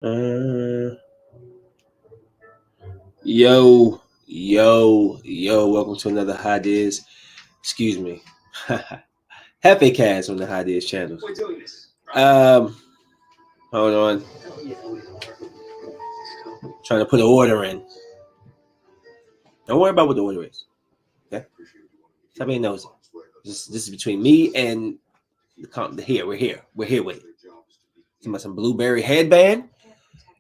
Uh, yo. Welcome to another High Diz. Excuse me. JefeCast on the High Diz channel. Um, hold on. Trying to put an order in. Don't worry about what the order is. Okay? Somebody knows it. This is between me and the here. We're here. We're here with it. Some blueberry headband.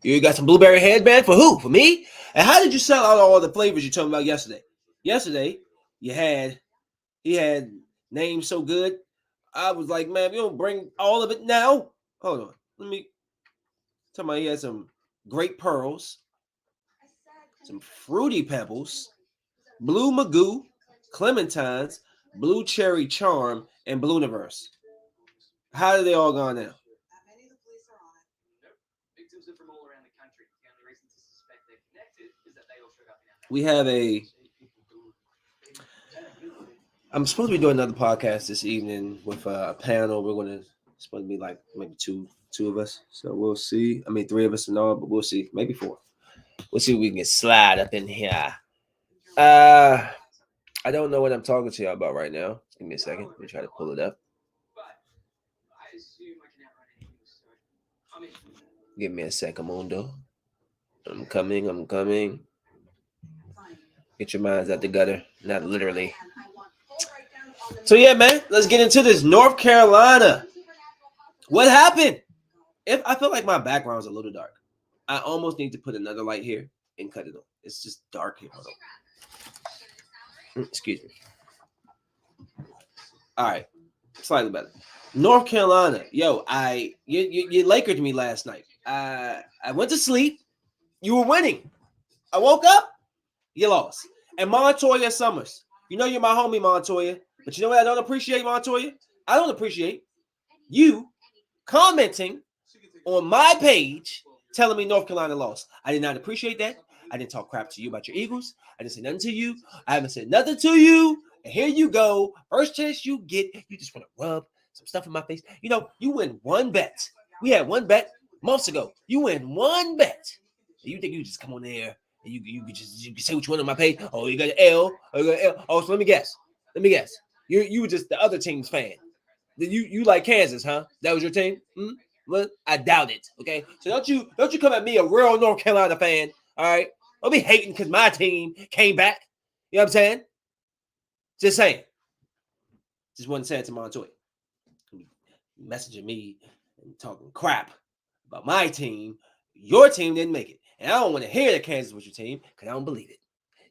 You got some blueberry headband for who? For me? And how did you sell out all the flavors you told me about yesterday? Yesterday, he had names so good. I was like, man, if you don't bring all of it now, hold on. Let me tell me he had some great pearls, some fruity pebbles, blue magoo, clementines, blue cherry charm, and blue universe. How did they all go now? We have a. I'm supposed to be doing another podcast this evening with a panel. We're gonna supposed to be like maybe two of us. So we'll see. I mean, three of us and all, but we'll see. Maybe four. We'll see if we can slide up in here. Uh, I don't know what I'm talking to y'all about right now. Give me a second. Let me try to pull it up. Give me a second, Mundo. I'm coming. Get your minds out the gutter. Not literally. So yeah, man, let's get into this. North Carolina. What happened? If I feel like my background's a little dark, I almost need to put another light here and cut it on. It's just dark here. Excuse me. All right, slightly better. North Carolina, yo, you Lakered me last night. I went to sleep. You were winning. I woke up. You lost. And Montoya Summers, you know you're my homie, Montoya. But you know what I don't appreciate, Montoya? I don't appreciate you commenting on my page telling me North Carolina lost. I did not appreciate that. I didn't talk crap to you about your Eagles. I didn't say nothing to you. I haven't said nothing to you. And here you go. First chance you get, you just want to rub some stuff in my face. You know, you win one bet. We had one bet months ago. You win one bet. You think you just come on there and you can say what you want on my page? Oh, you got an L. Oh, you got an L. Oh, so let me guess. You were just the other team's fan. You like Kansas, huh? That was your team? Well, I doubt it. Okay, so don't you come at me, a real North Carolina fan. All right, don't be hating because my team came back. You know what I'm saying? Just saying. Just wasn't saying to Montoya. Messaging me and talking crap about my team. Your team didn't make it, and I don't want to hear that Kansas was your team because I don't believe it.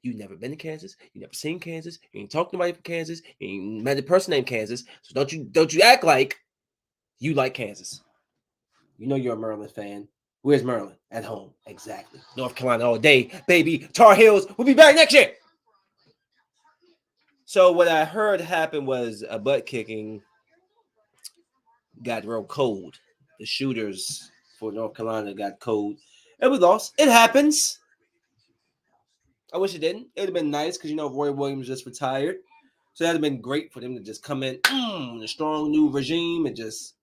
You never been to Kansas. You never seen Kansas. You ain't talked to nobody from Kansas. You ain't met a person named Kansas. So don't you act like you like Kansas. You know you're a Maryland fan. Where's Maryland? At home. Exactly. North Carolina all day, baby. Tar Heels. We'll be back next year. So what I heard happened was a butt kicking got real cold. The shooters for North Carolina got cold. And we lost. It happens. I wish it didn't. It would have been nice because, you know, Roy Williams just retired. So that would have been great for them to just come in, a strong new regime and just,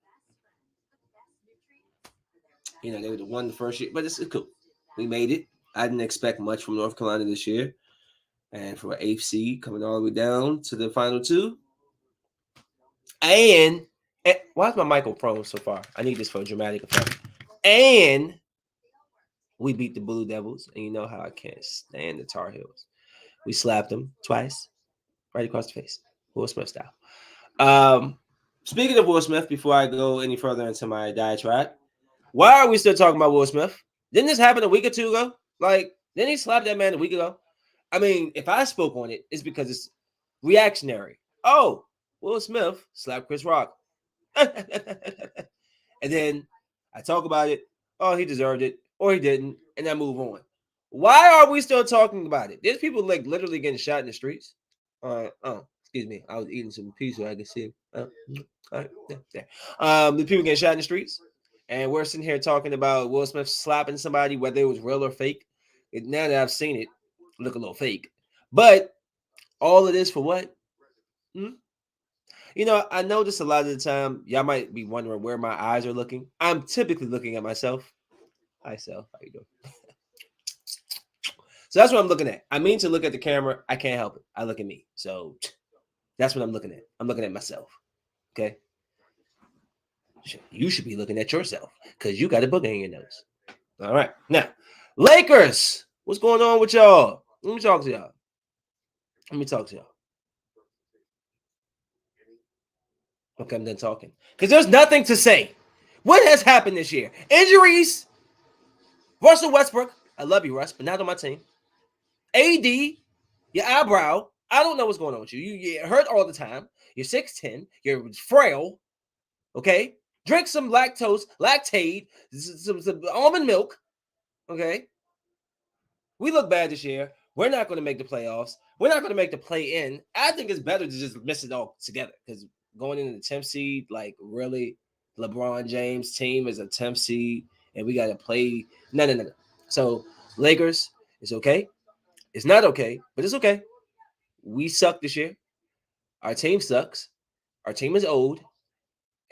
you know, they would have won the first year. But it's cool. We made it. I didn't expect much from North Carolina this year. And for eighth seed coming all the way down to the final two. And why is my mic prone so far? I need this for a dramatic effect. And we beat the Blue Devils. And you know how I can't stand the Tar Heels. We slapped them twice, right across the face. Will Smith style. Speaking of Will Smith, before I go any further into my diatribe, why are we still talking about Will Smith? Didn't this happen a week or two ago? Like, didn't he slap that man a week ago? I mean, if I spoke on it, it's because it's reactionary. Oh, Will Smith slapped Chris Rock. And then I talk about it. Oh, he deserved it, or he didn't, and I move on. Why are we still talking about it? There's people like literally getting shot in the streets. Excuse me. I was eating some pizza so I could see. All right, there. The people getting shot in the streets, and we're sitting here talking about Will Smith slapping somebody, whether it was real or fake. Now that I've seen it, look a little fake. But all of this for what? You know, I notice a lot of the time, y'all might be wondering where my eyes are looking. I'm typically looking at myself. Hi, Self. How you doing? So that's what I'm looking at. I mean to look at the camera. I can't help it. I look at me. So that's what I'm looking at. I'm looking at myself. Okay. You should be looking at yourself because you got a book in your nose. All right. Now, Lakers. What's going on with y'all? Let me talk to y'all. Let me talk to y'all. Okay, I'm done talking. Because there's nothing to say. What has happened this year? Injuries. Russell Westbrook. I love you, Russ, but not on my team. AD. Your eyebrow. I don't know what's going on with you. You hurt all the time. You're 6'10". You're frail. Okay? Drink some lactate, some almond milk. Okay? We look bad this year. We're not going to make the playoffs. We're not going to make the play-in. I think it's better to just miss it all together because going into the 10th seed, like really, LeBron James' team is a 10th seed, and we got to play. No. So, Lakers, it's okay. It's not okay, but it's okay. We suck this year. Our team sucks. Our team is old.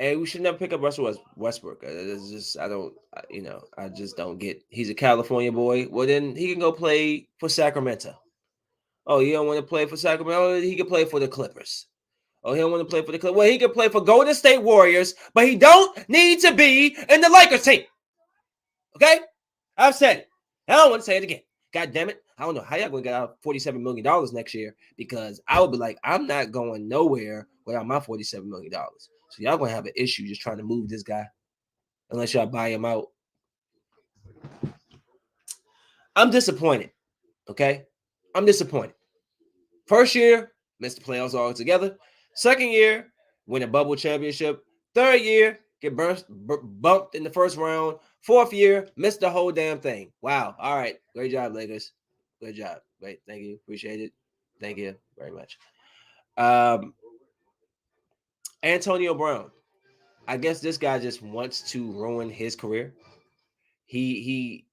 And we should never pick up Russell Westbrook. It's just I just don't get. He's a California boy. Well, then he can go play for Sacramento. Oh, you don't want to play for Sacramento? He can play for the Clippers. Oh, he don't want to play for the Clippers. Well, he can play for Golden State Warriors, but he don't need to be in the Lakers team. Okay, I've said it. I don't want to say it again. God damn it! I don't know how y'all gonna get out $47 million next year because I would be like, I'm not going nowhere without my $47 million. So y'all gonna have an issue just trying to move this guy unless y'all buy him out. I'm disappointed. Okay, I'm disappointed. First year, missed the playoffs altogether. Second year, win a bubble championship. Third year, get bumped in the first round. Fourth year, missed the whole damn thing. Wow. All right. Great job, Lakers. Good job. Great. Thank you. Appreciate it. Thank you very much. Antonio Brown. I guess this guy just wants to ruin his career. He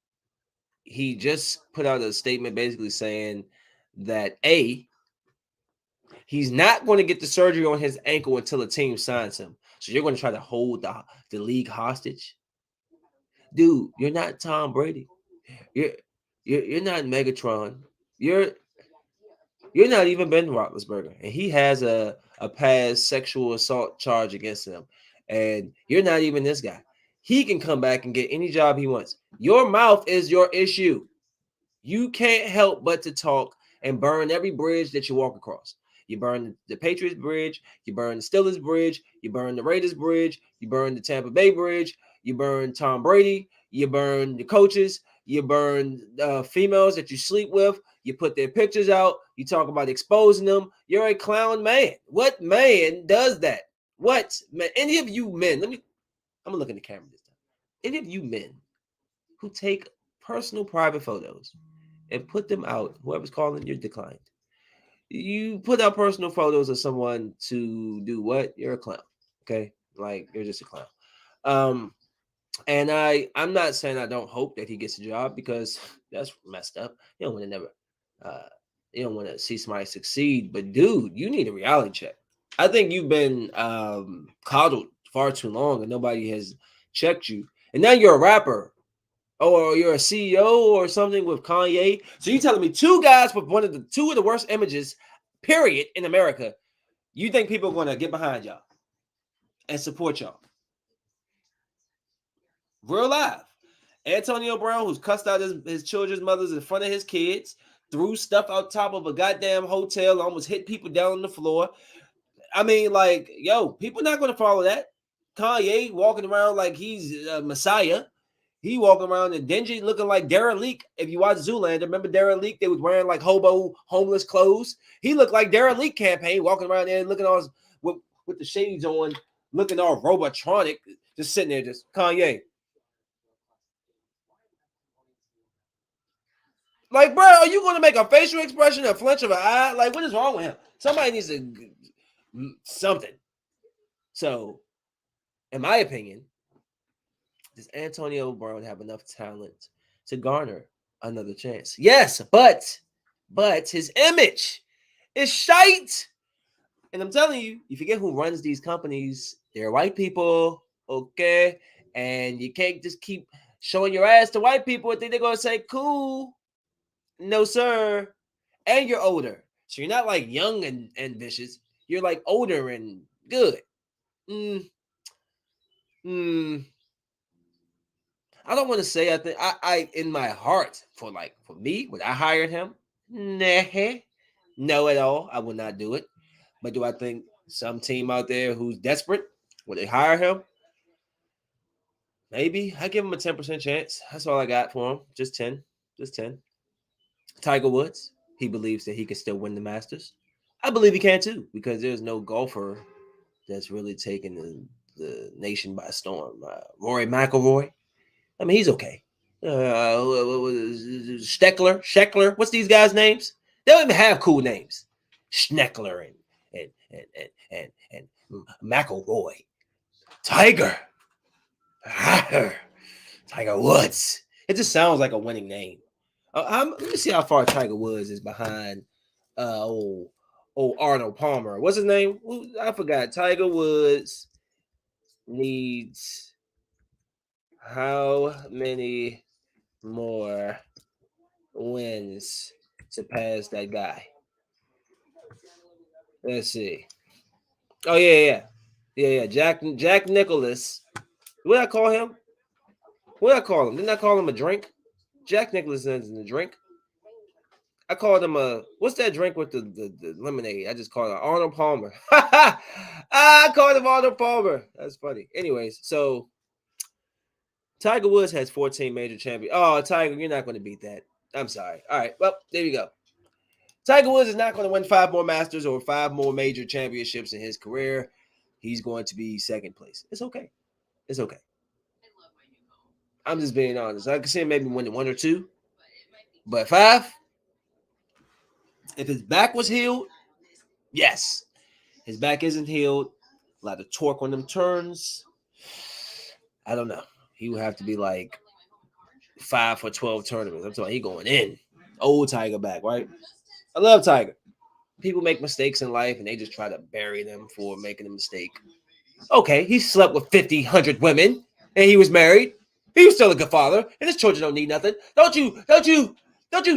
just put out a statement basically saying that he's not going to get the surgery on his ankle until a team signs him. So you're going to try to hold the league hostage, dude. You're not Tom Brady. You're not Megatron. You're you're not even Ben Roethlisberger, and he has a past sexual assault charge against him. And you're not even this guy. He can come back and get any job he wants. Your mouth is your issue. You can't help but to talk and burn every bridge that you walk across. You burn the Patriots bridge, you burn the Steelers bridge, you burn the Raiders bridge, you burn the Tampa Bay bridge, you burn Tom Brady, you burn the coaches, you burn females that you sleep with, you put their pictures out, you talk about exposing them. You're a clown man. What man does that? What man? Any of you men, I'm gonna look in the camera this time. Any of you men who take personal private photos and put them out, whoever's calling, you're declined. You put out personal photos of someone to do what? You're a clown. Okay? Like you're just a clown. Um, and I'm not saying I don't hope that he gets a job because that's messed up. You don't want to never uh you don't want to see somebody succeed, but dude, you need a reality check. I think you've been coddled far too long and nobody has checked you. And now you're a rapper or you're a CEO or something with Kanye. So you telling me two guys with two of the worst images, period, in America. You think people are going to get behind y'all and support y'all? Real life. Antonio Brown, who's cussed out his children's mothers in front of his kids, threw stuff out top of a goddamn hotel, almost hit people down on the floor. I mean, like, yo, people not going to follow that. Kanye walking around like he's a messiah. He walking around in dingy, looking like Darren Leak. If you watch Zoolander, remember Darren Leak? They was wearing like hobo, homeless clothes. He looked like Darren Leak campaign, walking around there, looking all with the shades on, looking all robotronic, just sitting there, just Kanye. Like, bro, are you going to make a facial expression, a flinch of an eye? Like, what is wrong with him? Somebody needs to something. So, in my opinion, does Antonio Brown have enough talent to garner another chance? Yes, but his image is shite. And I'm telling you, you forget who runs these companies. They're white people, okay? And you can't just keep showing your ass to white people and think they're gonna say, cool. No, sir. And you're older. So you're not like young and vicious. You're like older and good. Mm, mm, I don't want to say I think I in my heart for me, would I hire him? Nah. No at all. I would not do it. But do I think some team out there who's desperate would they hire him? Maybe. I give him a 10% chance. That's all I got for him. Just 10. Just 10. Tiger Woods. He believes that he can still win the Masters. I believe he can too, because there's no golfer that's really taken the nation by storm. Rory McIlroy. I mean, he's okay. Scheckler. What's these guys' names? They don't even have cool names. Schneckler and McIlroy. Tiger. Tiger Woods. It just sounds like a winning name. Let me see how far Tiger Woods is behind uh old, old Arnold Palmer. What's his name? I forgot. Tiger Woods needs how many more wins to pass that guy? Let's see. Oh yeah. Jack Nicholas. What did I call him? What did I call him? Didn't I call him a drink? Jack Nicholas isn't a drink. I called him a what's that drink with the lemonade? I just called it Arnold Palmer. I called him Arnold Palmer. That's funny. Anyways, so Tiger Woods has 14 major champions. Oh, Tiger, you're not going to beat that. I'm sorry. All right. Well, there you go. Tiger Woods is not going to win 5 more Masters or 5 more major championships in his career. He's going to be second place. It's okay. It's okay. I'm just being honest. I can see him maybe winning 1 or 2, but 5. If his back was healed, yes. His back isn't healed. A lot of torque on them turns. I don't know. He would have to be like 5 for 12 tournaments. I'm talking. He going in. Old Tiger back, right? I love Tiger. People make mistakes in life and they just try to bury them for making a mistake. Okay, he slept with 50, 100 women and he was married. He was still a good father, and his children don't need nothing. Don't you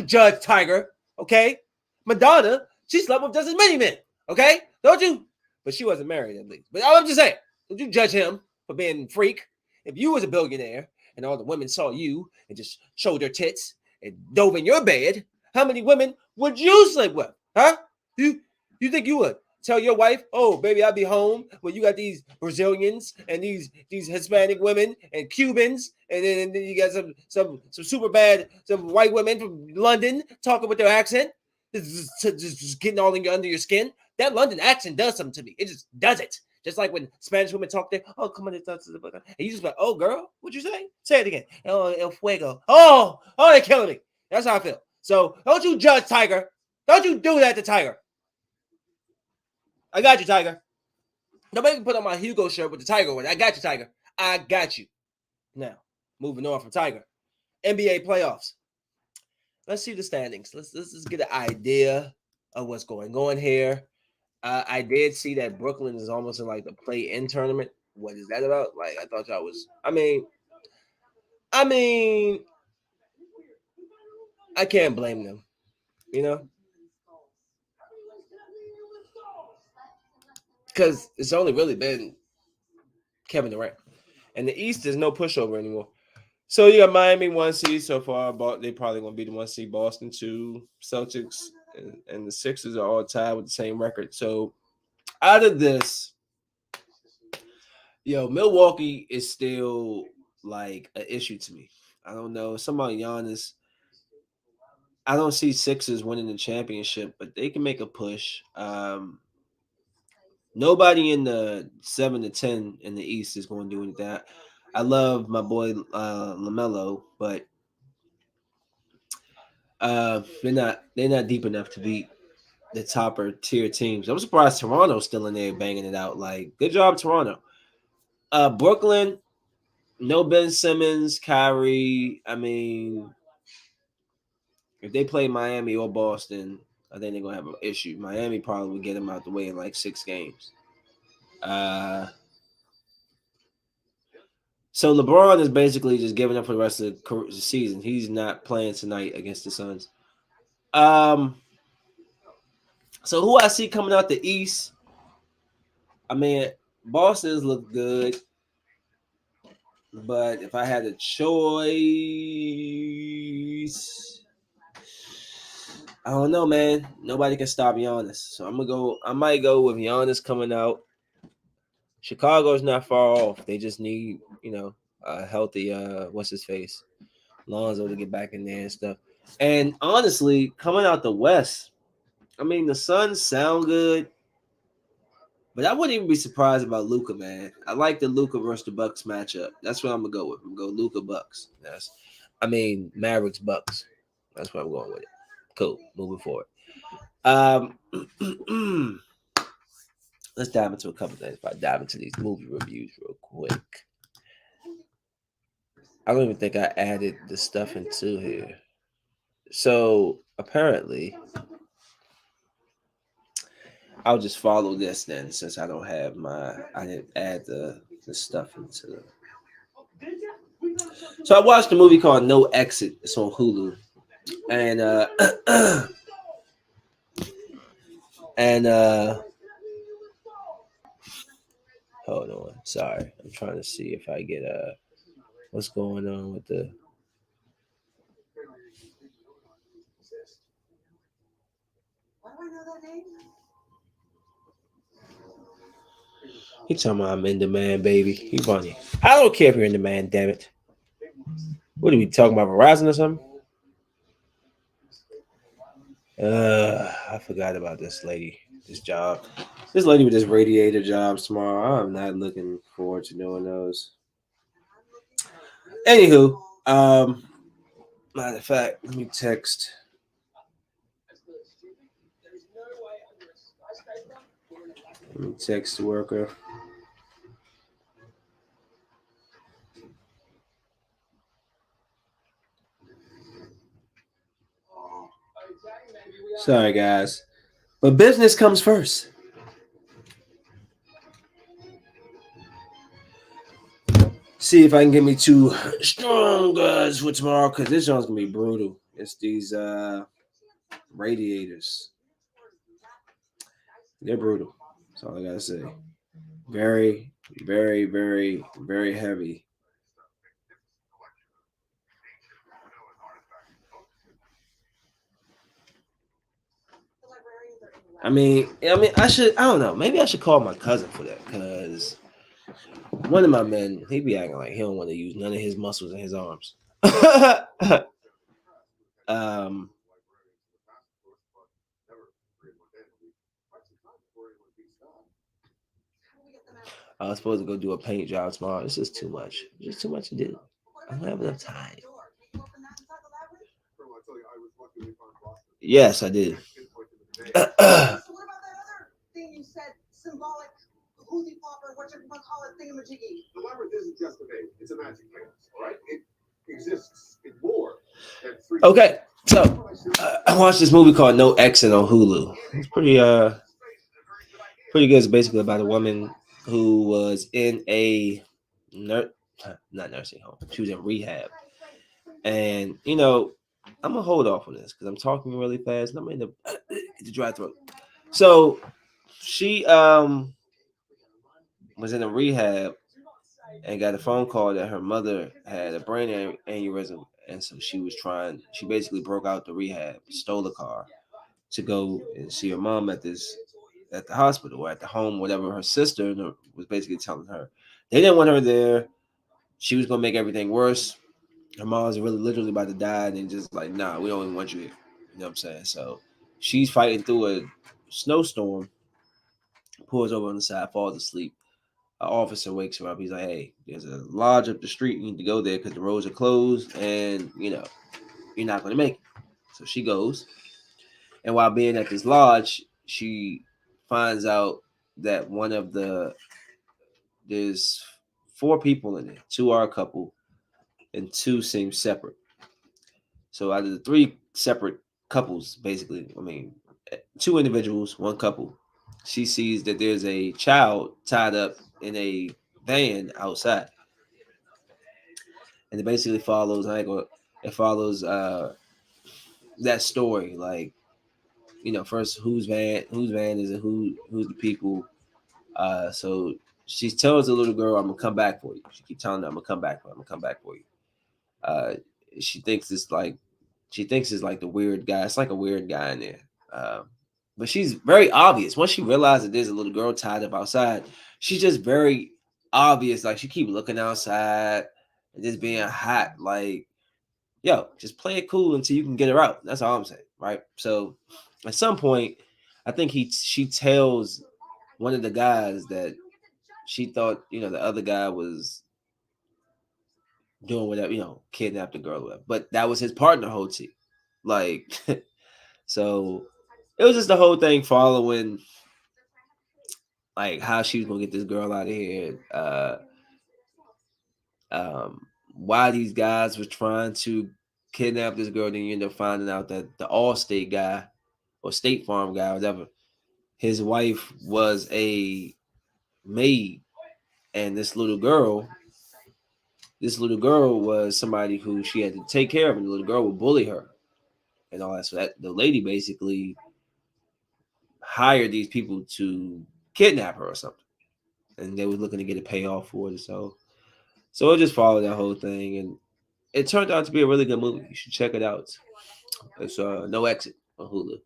judge Tiger, okay? Madonna, she slept with just as many men, okay? Don't you? But she wasn't married at least. But I'm just saying, don't you judge him for being a freak? If you was a billionaire and all the women saw you and just showed their tits and dove in your bed, how many women would you sleep with? Huh? You think you would? Tell your wife, oh baby, I'll be home when you got these Brazilians and these Hispanic women and Cubans, and then you got some super bad some white women from London talking with their accent, just getting all under your skin. That London accent does something to me. It just does it. Just like when Spanish women talk there, oh come on, and you just like, oh girl, what'd you say? Say it again. Oh el fuego. Oh, they're killing me. That's how I feel. So don't you judge Tiger. Don't you do that to Tiger. I got you, Tiger. Don't make me put on my Hugo shirt with the Tiger one. I got you, Tiger. I got you. Now, moving on from Tiger. NBA playoffs. Let's see the standings. Let's get an idea of what's going on here. I did see that Brooklyn is almost in like the play-in tournament. What is that about? Like I thought y'all was. I mean, I can't blame them. You know, because it's only really been Kevin Durant, and the East is no pushover anymore. So you got Miami 1 seed so far. They probably gonna be the 1 seed. Boston 2, Celtics, and the Sixers are all tied with the same record. So out of this, Milwaukee is still like an issue to me. I don't know. Somebody Giannis. I don't see Sixers winning the championship, but they can make a push. Nobody in the 7 to 10 in the East is going to do anything. I love my boy LaMelo, but they're not deep enough to beat the topper tier teams. I'm surprised Toronto's still in there banging it out. Like, good job, Toronto. Brooklyn, no Ben Simmons, Kyrie. I mean, if they play Miami or Boston, I think they're gonna have an issue. Miami probably would get them out the way in like 6 games. So LeBron is basically just giving up for the rest of the season. He's not playing tonight against the Suns. Um, so who I see coming out the East? I mean, Boston's look good, but if I had a choice, I don't know, man. Nobody can stop Giannis, so I'm gonna go. I might go with Giannis coming out. Chicago's not far off. They just need, a healthy what's his face? Lonzo to get back in there and stuff. And honestly, coming out the West, I mean the Suns sound good, but I wouldn't even be surprised about Luca, man. I like the Luca versus the Bucks matchup. That's what I'm gonna go with. I'm gonna go Luca Bucks. Mavericks Bucks. That's what I'm going with it. Cool. Moving forward. Um let's dive into a couple things. If I dive into these movie reviews real quick. I don't even think I added the stuff into here. So apparently, I'll just follow this then, since I don't have I didn't add the stuff into the. So I watched a movie called No Exit. It's on Hulu, and and hold on, sorry, I'm trying to see if I get what's going on with the. He talking about I'm in demand, baby. He funny. I don't care if you're in demand, damn it. What are we talking about, Verizon or something? I forgot about this lady, this job. This lady with this radiator jobs tomorrow. I'm not looking forward to doing those. Anywho, matter of fact, let me text. Let me text the worker. Sorry, guys. But business comes first. See if I can get me two strong guys for tomorrow, because this one's gonna be brutal. It's these radiators. They're brutal. That's all I gotta say. Very, very, very, very heavy. I don't know. Maybe I should call my cousin for that, because one of my men, he be acting like he don't want to use none of his muscles in his arms. um, I was supposed to go do a paint job tomorrow. This is too much. It's just too much to do. I don't have enough time. Yes, I did. Okay, so I watched this movie called No Exit on Hulu. It's pretty good. It's basically about a woman who was in a not nursing home. She was in rehab, and I'm gonna hold off on this because I'm talking really fast. And I'm in the dry throat. So she was in a rehab and got a phone call that her mother had a brain aneurysm, and so she was trying. She basically broke out the rehab, stole a car to go and see her mom at the hospital or at the home, whatever. Her sister was basically telling her they didn't want her there. She was gonna make everything worse. Her mom was really literally about to die, and just like, nah, we don't even want you here. You know what I'm saying? So she's fighting through a snowstorm, pulls over on the side, falls asleep. An officer wakes her up. He's like, hey, there's a lodge up the street. You need to go there because the roads are closed, and you're not gonna make it. So she goes, and while being at this lodge, she finds out that there's four people in it. Two are a couple, and two seem separate. So out of the three separate couples, basically, two individuals, one couple, she sees that there's a child tied up in a van outside. and it basically follows. It follows that story. Like, first whose van is it? Who's the people? So she tells the little girl, "I'm gonna come back for you." She keeps telling her, "I'm gonna come back for you. I'm gonna come back for you." Uh, she thinks it's like the weird guy. It's like a weird guy in there. But she's very obvious. Once she realizes there's a little girl tied up outside, she's just very obvious. Like, she keep looking outside and just being hot. Like, yo, just play it cool until you can get her out. That's all I'm saying, right? So at some point, I think she tells one of the guys that she thought, the other guy was doing whatever, kidnapped the girl or whatever. But that was his partner, Hoti. Like, so it was just the whole thing following like how she was gonna get this girl out of here. Why these guys were trying to kidnap this girl, then you end up finding out that the Allstate guy or State Farm guy, whatever, his wife was a maid, and this little girl was somebody who she had to take care of, and the little girl would bully her and all that. So that the lady basically hired these people to kidnap her or something, and they were looking to get a payoff for it. So it just followed that whole thing, and it turned out to be a really good movie. You should check it out. It's No Exit on Hulu.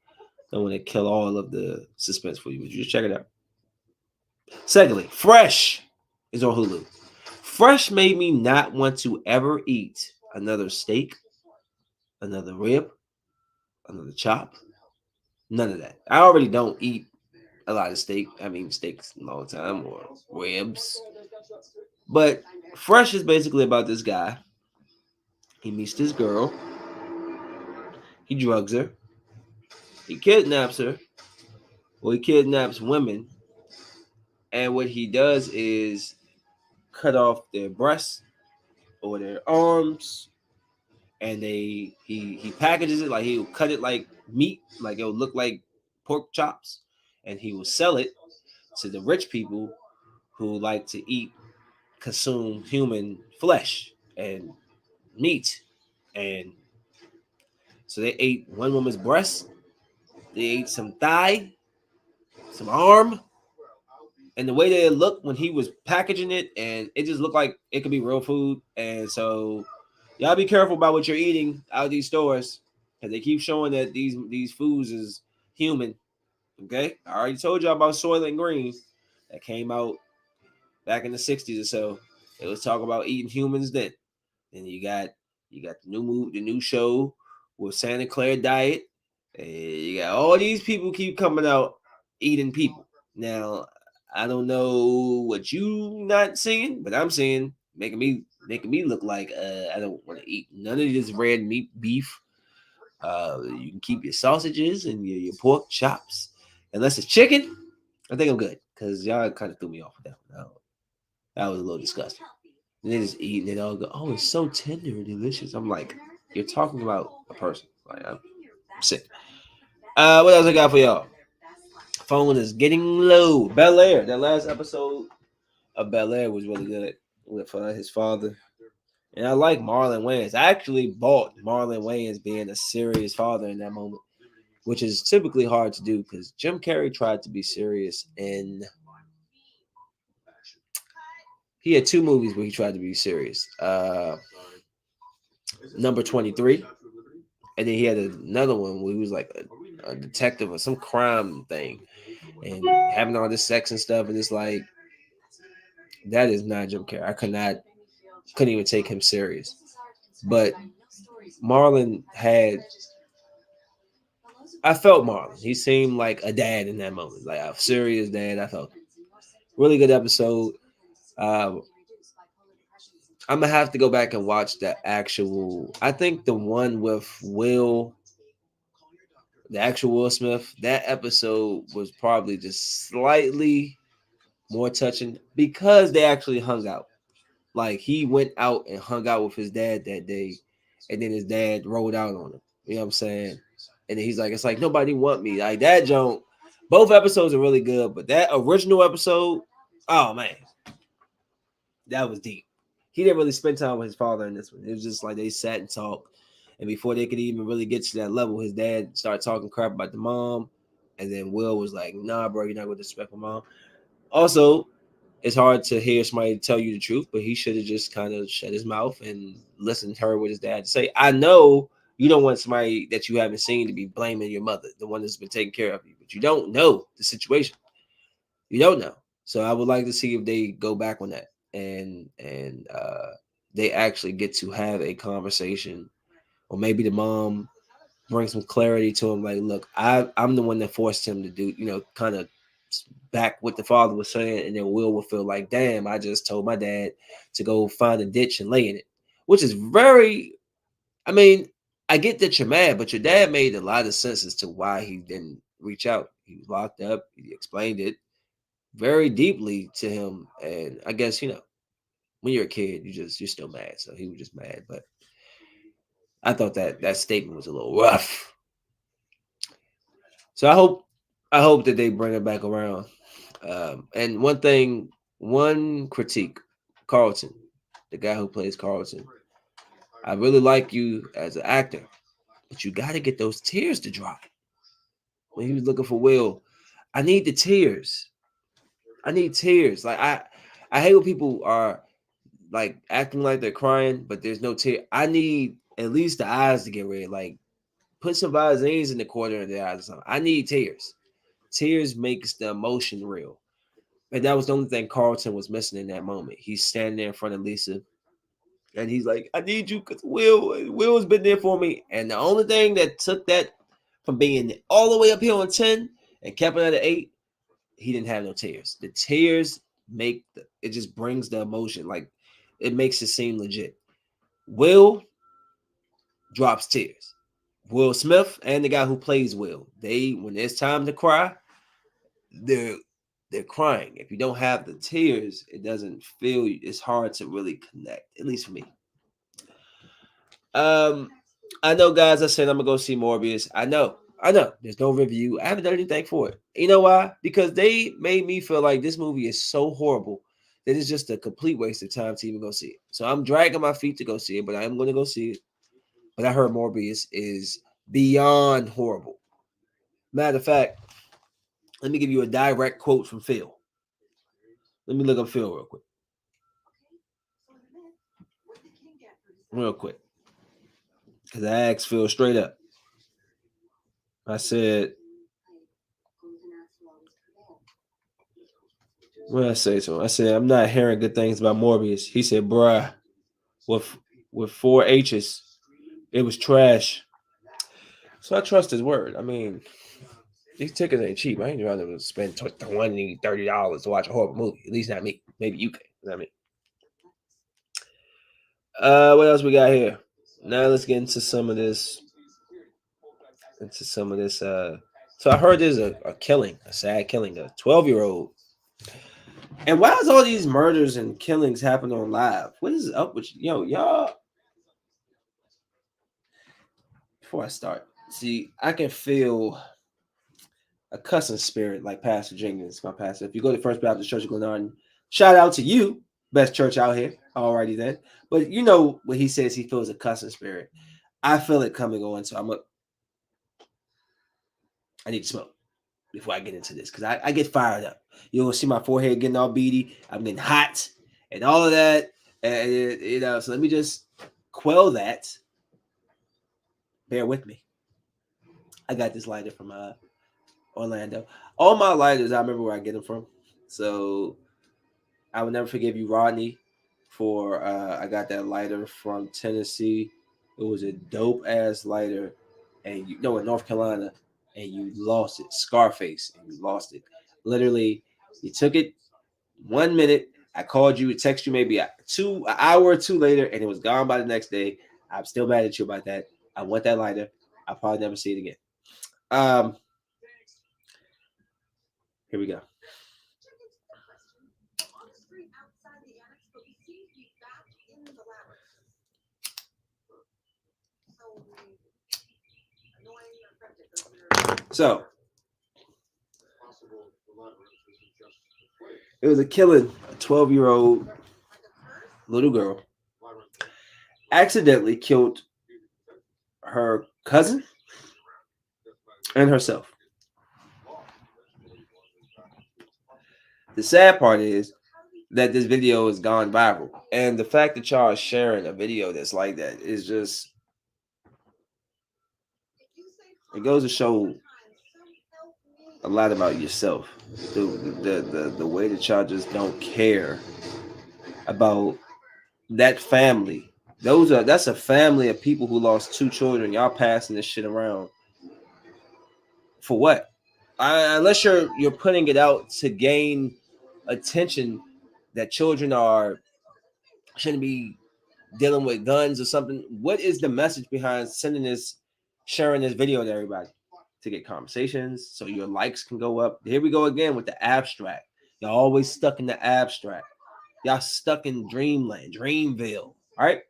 Don't want to kill all of the suspense for you, but you just check it out. Secondly, Fresh is on Hulu. Fresh made me not want to ever eat another steak, another rib, another chop. None of that. I already don't eat a lot of steak. I mean, steaks a long time or ribs. But Fresh is basically about this guy. He meets this girl. He drugs her. He kidnaps her. Well, he kidnaps women. And what he does is cut off their breasts or their arms, and he packages it like he'll cut it like meat, like it'll look like pork chops, and he will sell it to the rich people who like to consume human flesh and meat. And so they ate one woman's breast, they ate some thigh, some arm, and the way that it looked when he was packaging it, and it just looked like it could be real food. And so y'all be careful about what you're eating out of these stores, because they keep showing that these foods is human. Okay, I already told y'all about Soylent Green that came out back in the 60s or so. It was talking about eating humans then. And you got the new show with Santa Clara Diet. And you got all these people keep coming out eating people. Now, I don't know what you not seeing, but I'm seeing making me look like I don't want to eat none of this red meat beef. You can keep your sausages and your pork chops, unless it's chicken. I think I'm good, because y'all kind of threw me off with that one. That was a little disgusting. And they just eat and they all go, "Oh, it's so tender and delicious." I'm like, you're talking about a person. Like, I'm sick. What else I got for y'all? Phone is getting low. Bel Air. That last episode of Bel Air was really good with his father. And I like Marlon Wayans. I actually bought Marlon Wayans being a serious father in that moment, which is typically hard to do because Jim Carrey tried to be serious, and he had two movies where he tried to be serious. Number 23. And then he had another one where he was like a detective or some crime thing and having all this sex and stuff. And it's like, that is not Jim Carrey. Couldn't even take him serious. But Marlon I felt Marlon. He seemed like a dad in that moment, like a serious dad. I felt really good episode. Um, I'm gonna have to go back and watch the actual. I think the one with the actual Will Smith, that episode was probably just slightly more touching because they actually hung out. Like, he went out and hung out with his dad that day, and then his dad rolled out on him. You know what I'm saying? And then he's like, "It's like nobody want me." Like, that joke. Both episodes are really good, but that original episode, oh man, that was deep. he didn't really spend time with his father in this one. It was just like they sat and talked, and before they could even really get to that level, his dad started talking crap about the mom, and then Will was like, "Nah, bro, you're not gonna disrespect my mom." Also, it's hard to hear somebody tell you the truth, but he should have just kind of shut his mouth and listened to her what his dad to say. I know you don't want somebody that you haven't seen to be blaming your mother, the one that's been taking care of you, but you don't know the situation. You don't know. So I would like to see if they go back on that and they actually get to have a conversation, or maybe the mom bring some clarity to him. Like, look, I'm the one that forced him to do, kind of back what the father was saying, and then Will feel like, damn, I just told my dad to go find a ditch and lay in it, which is very. I mean, I get that you're mad, but your dad made a lot of sense as to why he didn't reach out. He was locked up. He explained it very deeply to him, and I guess when you're a kid, you're still mad. So he was just mad, but I thought that statement was a little rough. So I hope that they bring it back around. And one critique, Carlton, the guy who plays Carlton, I really like you as an actor, but you got to get those tears to drop. When he was looking for Will, I need the tears. I need tears. Like I hate when people are like acting like they're crying, but there's no tear. I need at least the eyes to get red. Like put some Visines in the corner of the eyes or something. I need tears. Tears makes the emotion real. And that was the only thing Carlton was missing in that moment. He's standing there in front of Lisa, and he's like, "I need you because Will's been there for me." And the only thing that took that from being all the way up here on 10 and kept it at an 8, he didn't have no tears. The tears it just brings the emotion. Like it makes it seem legit. Will drops tears. Will Smith and the guy who plays Will, when it's time to cry, they're they're crying. If you don't have the tears, it doesn't feel. It's hard to really connect. At least for me. Um, I know, guys. I said I'm gonna go see Morbius. I know. I know. There's no review. I haven't done anything for it. You know why? Because they made me feel like this movie is so horrible that it's just a complete waste of time to even go see it. So I'm dragging my feet to go see it, but I am going to go see it. But I heard Morbius is beyond horrible. Matter of fact, let me give you a direct quote from Phil. Let me look up Phil real quick. Real quick. Because I asked Phil straight up. I said, what did I say to him? I said, I'm not hearing good things about Morbius. He said, bruh, with with 4 H's, it was trash. So I trust his word. I mean, these tickets ain't cheap. I ain't rather spend $20, $30 to watch a horrible movie. At least not me. Maybe you can. Not me. What else we got here? Now let's get into some of this. So I heard there's a killing, a sad killing, a 12-year-old. And why is all these murders and killings happening on live? What is up with y'all? Before I start, see, I can feel a cussing spirit like Pastor Jenkins, my pastor. If you go to First Baptist Church of Glenarden, shout out to you, best church out here. Alrighty then. But you know what he says, he feels a cussing spirit. I feel it coming on, so I need to smoke before I get into this because I get fired up. You'll see my forehead getting all beady. I'm getting hot and all of that. And so let me just quell that. Bear with me. I got this lighter from Orlando. All my lighters, I remember where I get them from. So I will never forgive you, Rodney, for I got that lighter from Tennessee. It was a dope ass lighter, and in North Carolina, and you lost it. Scarface, and you lost it. Literally, you took it 1 minute. I called you, text you maybe an hour or two later, and it was gone by the next day. I'm still mad at you about that. I want that lighter. I'll probably never see it again. Here we go. So it was a killing, a 12-year-old little girl accidentally killed her cousin and herself. The sad part is that this video has gone viral. And the fact that y'all are sharing a video that's like that is just, it goes to show a lot about yourself. The way that y'all just don't care about that family. That's a family of people who lost two children. Y'all passing this shit around for what? Unless you're putting it out to gain attention that children are shouldn't be dealing with guns or something. What is the message behind sending this, sharing this video to everybody? To get conversations so your likes can go up. Here we go again with the abstract. Y'all always stuck in the abstract. Y'all stuck in dreamland, Dreamville. All right.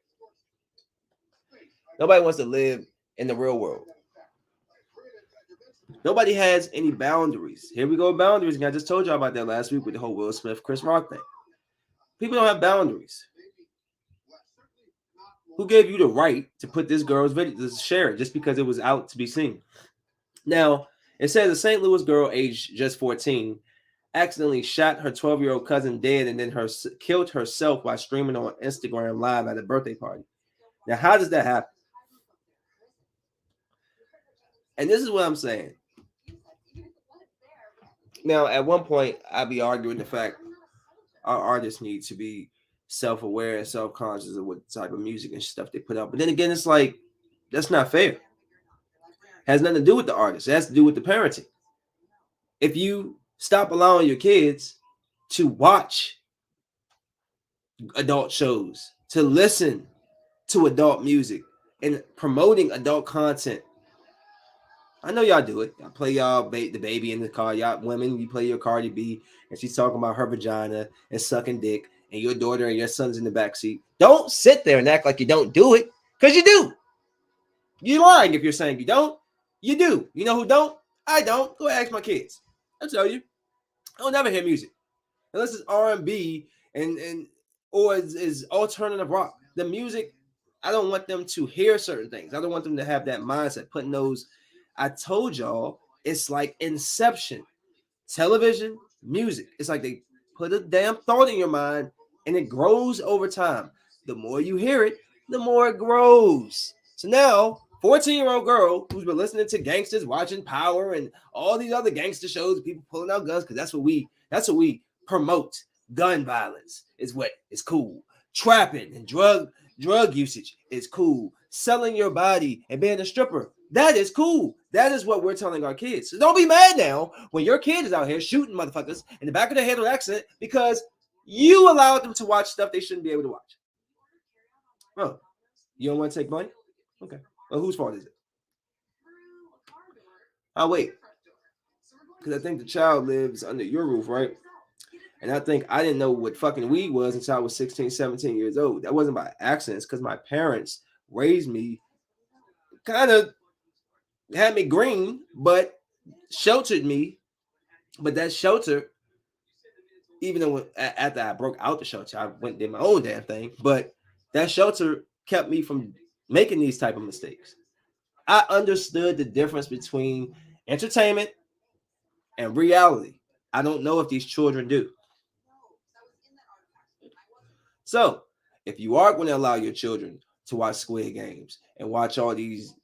Nobody wants to live in the real world. Nobody has any boundaries. Here we go, boundaries. And I just told y'all about that last week with the whole Will Smith, Chris Rock thing. People don't have boundaries. Who gave you the right to put this girl's video, to share it just because it was out to be seen? Now, it says a St. Louis girl aged just 14 accidentally shot her 12-year-old cousin dead and then killed herself while streaming on Instagram live at a birthday party. Now, how does that happen? And this is what I'm saying. Now, at one point, I'd be arguing the fact our artists need to be self-aware and self-conscious of what type of music and stuff they put out. But then again, it's like, that's not fair. It has nothing to do with the artist. It has to do with the parenting. If you stop allowing your kids to watch adult shows, to listen to adult music, and promoting adult content, I know y'all do it. I play y'all the baby in the car. Y'all women, you play your Cardi B, and she's talking about her vagina and sucking dick, and your daughter and your son's in the backseat. Don't sit there and act like you don't do it, because you do. You're lying if you're saying you don't. You do. You know who don't? I don't. Go ask my kids. I'll tell you. I'll never hear music unless it's R&B and or is alternative rock. The music, I don't want them to hear certain things. I don't want them to have that mindset. Putting those, I told y'all, it's like Inception. Television, music. It's like they put a damn thought in your mind and it grows over time. The more you hear it, the more it grows. So now, 14-year-old girl who's been listening to gangsters, watching Power and all these other gangster shows, people pulling out guns, because that's what we promote. Gun violence is what is cool. Trapping and drug usage is cool. Selling your body and being a stripper, that is cool. That is what we're telling our kids. So don't be mad now when your kid is out here shooting motherfuckers in the back of their head with an accident because you allowed them to watch stuff they shouldn't be able to watch. Oh, you don't want to take money? Okay. Well, whose fault is it? I'll wait. Because I think the child lives under your roof, right? And I think I didn't know what fucking weed was until I was 16, 17 years old. That wasn't by accident. It's because my parents raised me, kind of had me green, but sheltered me. But that shelter, even though after I broke out the shelter, I went and did my own damn thing. But that shelter kept me from making these type of mistakes. I understood the difference between entertainment and reality. I don't know if these children do. So, if you are going to allow your children to watch Squid Games and watch all these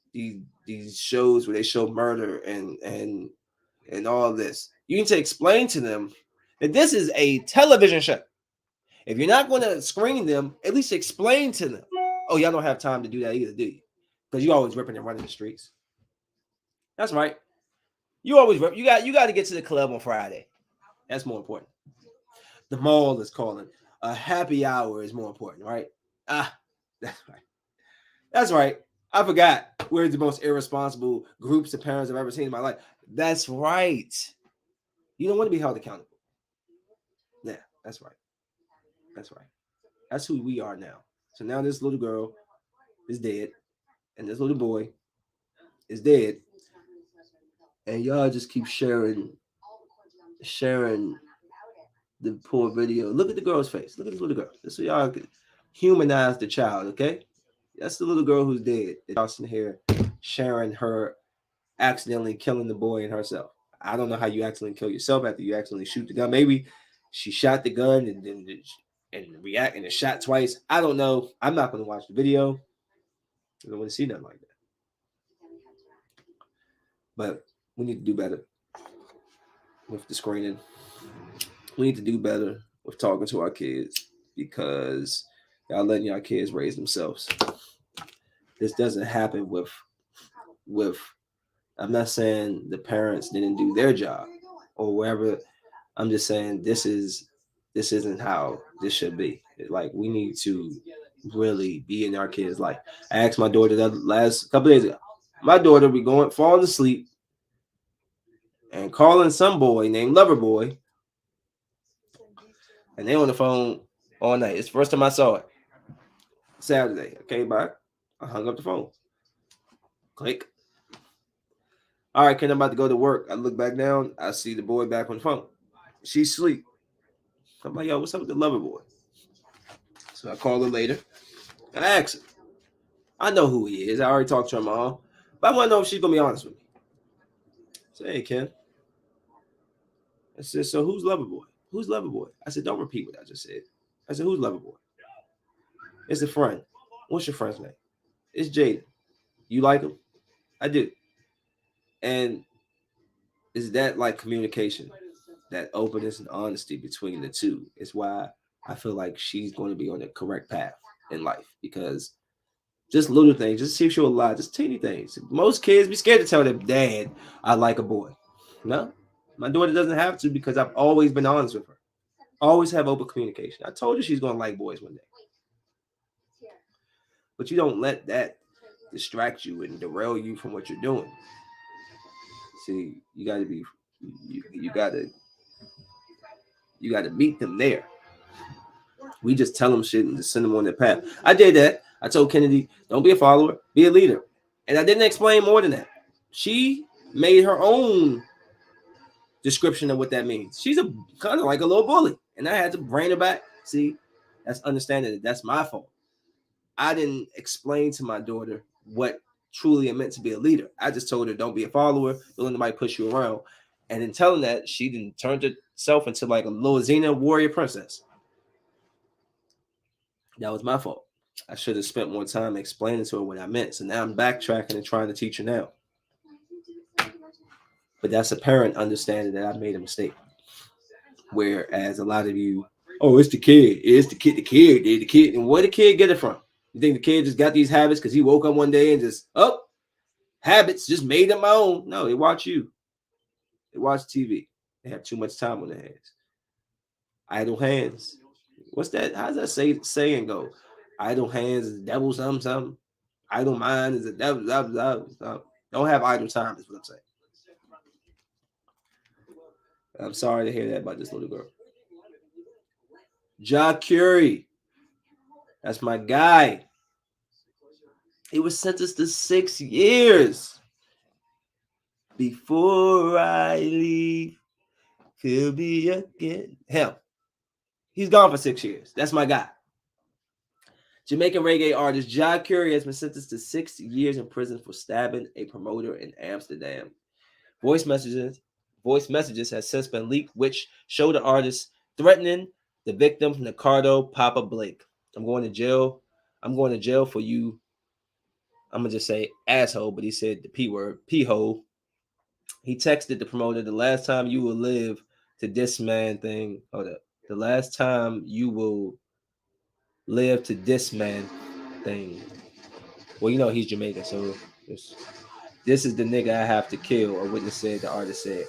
shows where they show murder and all this, you need to explain to them that this is a television show. If you're not going to screen them, at least explain to them. Oh, y'all don't have time to do that either, do you? Because you always ripping and running the streets. That's right. You always rip. You got to get to the club on Friday. That's more important. The mall is calling. A happy hour is more important, right? That's right. That's right. I forgot. We're the most irresponsible groups of parents I've ever seen in my life. That's right. You don't want to be held accountable. Yeah, that's right. That's right. That's who we are now. So now this little girl is dead, and this little boy is dead, and y'all just keep sharing the poor video. Look at the girl's face. Look at this little girl. This so y'all could humanize the child, okay? That's the little girl who's dead. Austin here sharing her accidentally killing the boy and herself. I don't know how you accidentally kill yourself after you accidentally shoot the gun. Maybe she shot the gun and then react and it shot twice. I don't know. I'm not going to watch the video. I don't want to see nothing like that. But we need to do better with the screening. We need to do better with talking to our kids because y'all letting y'all kids raise themselves. This doesn't happen with I'm not saying the parents didn't do their job or wherever. I'm just saying this isn't how this should be. Like we need to really be in our kids' life. I asked my daughter the last couple days ago. My daughter be falling asleep and calling some boy named Loverboy, and they on the phone all night. It's the first time I saw it. Saturday. I came back. I hung up the phone. Click. All right, Ken, I'm about to go to work. I look back down. I see the boy back on the phone. She's asleep. I'm like, yo, what's up with the Loverboy? So I call her later. I ask her. I know who he is. I already talked to her mom. But I want to know if she's going to be honest with me. I said, hey, Ken. I said, so who's Loverboy? Who's Loverboy? I said, don't repeat what I just said. I said, who's Loverboy? It's a friend. What's your friend's name? It's Jaden. You like him? I do. And is that like communication? That openness and honesty between the two is why I feel like she's going to be on the correct path in life because just little things, just see if she'll lie, just teeny things. Most kids be scared to tell their dad, I like a boy. No, my daughter doesn't have to because I've always been honest with her. Always have open communication. I told her she's going to like boys one day. But you don't let that distract you and derail you from what you're doing. See, you got to be, you got to meet them there. We just tell them shit and just send them on their path. I did that. I told Kennedy, don't be a follower, be a leader. And I didn't explain more than that. She made her own description of what that means. She's a kind of like a little bully. And I had to bring her back. See, that's understanding that that's my fault. I didn't explain to my daughter what truly it meant to be a leader. I just told her, don't be a follower, don't let nobody push you around. And in telling that, she didn't turn herself into like a little Xena warrior princess. That was my fault. I should have spent more time explaining to her what I meant. So now I'm backtracking and trying to teach her now. But that's a parent understanding that I made a mistake. Whereas a lot of you, oh, it's the kid. It's the kid. The kid. And where the kid get it from? You think the kid just got these habits because he woke up one day and just, habits, just made them my own? No, they watch you. They watch TV. They have too much time on their hands. Idle hands. What's that? How does that saying go? Idle hands is the devil something. Idle mind is the devil. Don't have idle time is what I'm saying. I'm sorry to hear that about this little girl. Ja Curie. That's my guy. He was sentenced to 6 years. Before I leave, he'll be again. Him. He's gone for 6 years. That's my guy. Jamaican reggae artist Ja Curie has been sentenced to 6 years in prison for stabbing a promoter in Amsterdam. Voice messages has since been leaked, which show the artist threatening the victim, Ricardo Papa Blake. I'm going to jail. I'm going to jail for you. I'm going to just say asshole, but he said the P word, P-hole. He texted the promoter, the last time you will live to this man thing. Hold up. The last time you will live to this man thing. Well, you know he's Jamaican, so this is the nigga I have to kill, or what the artist said.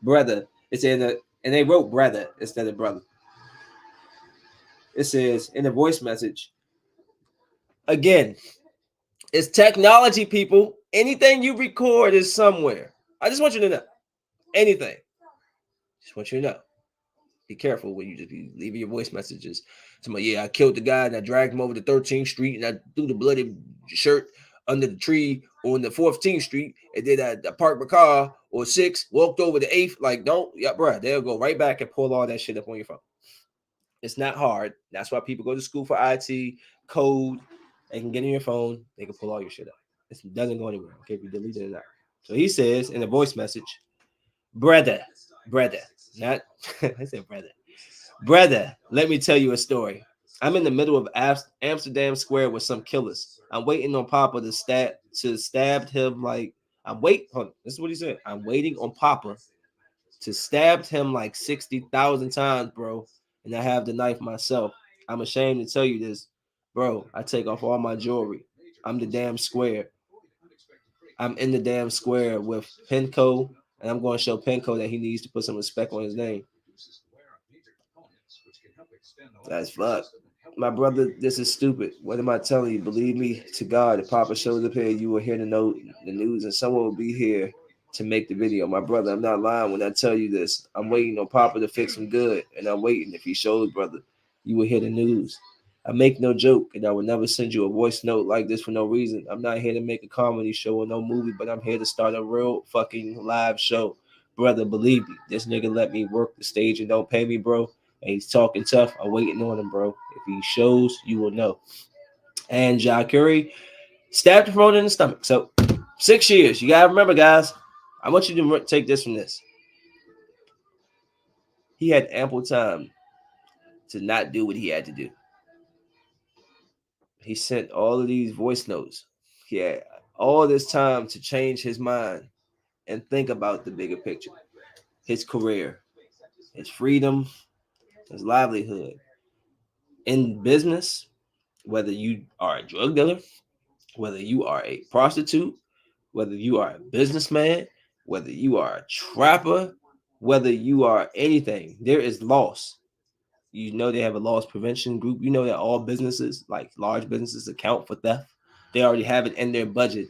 Brother. It's in the, and they wrote brother instead of brother. It says in the voice message, again, it's technology, people. Anything you record is somewhere. I just want you to know. Anything. Just want you to know. Be careful when you just be leaving your voice messages. Somebody, yeah, I killed the guy and I dragged him over to 13th Street and I threw the bloody shirt under the tree on the 14th Street, and then I parked my car or 6th, walked over the 8th. Like, don't, yeah, bro, they'll go right back and pull all that shit up on your phone. It's not hard. That's why people go to school for IT, code. They can get in your phone. They can pull all your shit up. It doesn't go anywhere. Okay, if you delete it or not. So he says in a voice message, brother, not, I said brother, let me tell you a story. I'm in the middle of Amsterdam Square with some killers. I'm waiting on Papa to stab him like hold on, this is what he said. I'm waiting on Papa to stab him like 60,000 times, bro. And I have the knife myself. I'm ashamed to tell you this, bro. I take off all my jewelry. I'm the damn square. I'm in the damn square with Penco, and I'm going to show Penco that he needs to put some respect on his name. That's fuck. My brother, this is stupid. What am I telling you? Believe me to God, if Papa shows up here, you will hear the news, and someone will be here to make the video. My brother, I'm not lying when I tell you this. I'm waiting on Papa to fix him good, and I'm waiting. If he shows, brother, you will hear the news. I make no joke, and I will never send you a voice note like this for no reason. I'm not here to make a comedy show or no movie, but I'm here to start a real fucking live show. Brother, believe me, this nigga let me work the stage and don't pay me, bro. And he's talking tough. I'm waiting on him, bro. If he shows, you will know. And Ja Curry stabbed Corona in the stomach. So 6 years. You gotta remember, guys. I want you to take this from this. He had ample time to not do what he had to do. He sent all of these voice notes. He had all this time to change his mind and think about the bigger picture, his career, his freedom, his livelihood. In business, whether you are a drug dealer, whether you are a prostitute, whether you are a businessman, whether you are a trapper, whether you are anything, there is loss. You know they have a loss prevention group. You know that all businesses, like large businesses, account for theft. They already have it in their budget,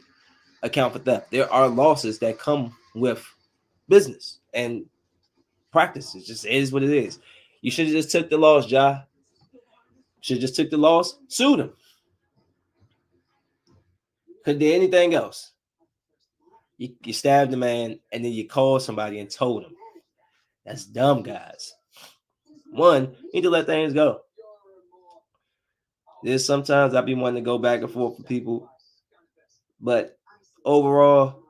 account for theft. There are losses that come with business and practice. It just is what it is. You should have just took the loss, Ja. Should have just took the loss, sued him. Could do anything else. You stabbed the man and then you called somebody and told him. That's dumb, guys. One, you need to let things go. There's sometimes I be wanting to go back and forth with people, but overall,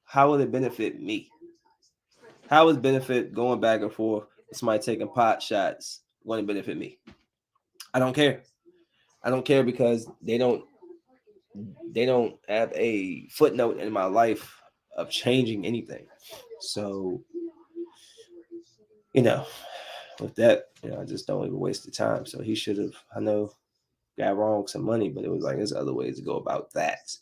how will it benefit me? How would it benefit going back and forth? Somebody taking pot shots want to benefit me? I don't care. I don't care because they don't have a footnote in my life of changing anything. So, you know, with that, I just don't even waste the time. So he should have, I know, got wrong some money, but it was like there's other ways to go about that.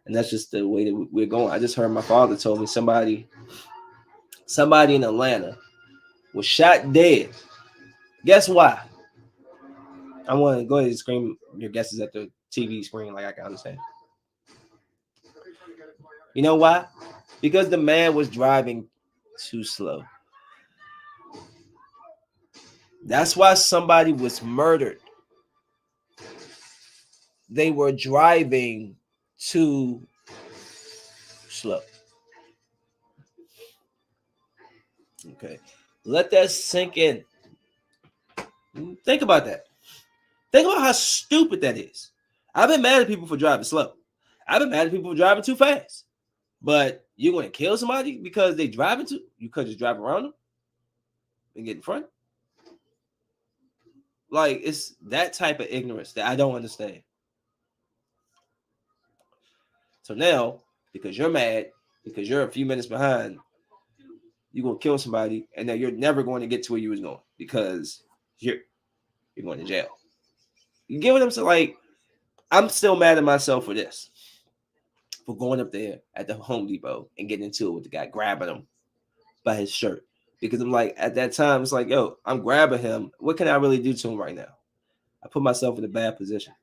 And that's just the way that we're going. I just heard my father told me somebody in Atlanta was shot dead. Guess why? I want to go ahead and scream your guesses at the TV screen like I can understand. You know why? Because the man was driving too slow. That's why somebody was murdered. They were driving too slow. Okay. Let that sink in. Think about that. Think about how stupid that is. I've been mad at people for driving slow. I've been mad at people for driving too fast. But you're going to kill somebody because they driving too? You could just drive around them and get in front. Like, it's that type of ignorance that I don't understand. So now, because you're mad, because you're a few minutes behind, you're going to kill somebody, and then you're never going to get to where you was going because you're going to jail. You get what I'm saying? Like, I'm still mad at myself for this. For going up there at the Home Depot and getting into it with the guy, grabbing him by his shirt. Because I'm like, at that time, it's like, yo, I'm grabbing him. What can I really do to him right now? I put myself in a bad position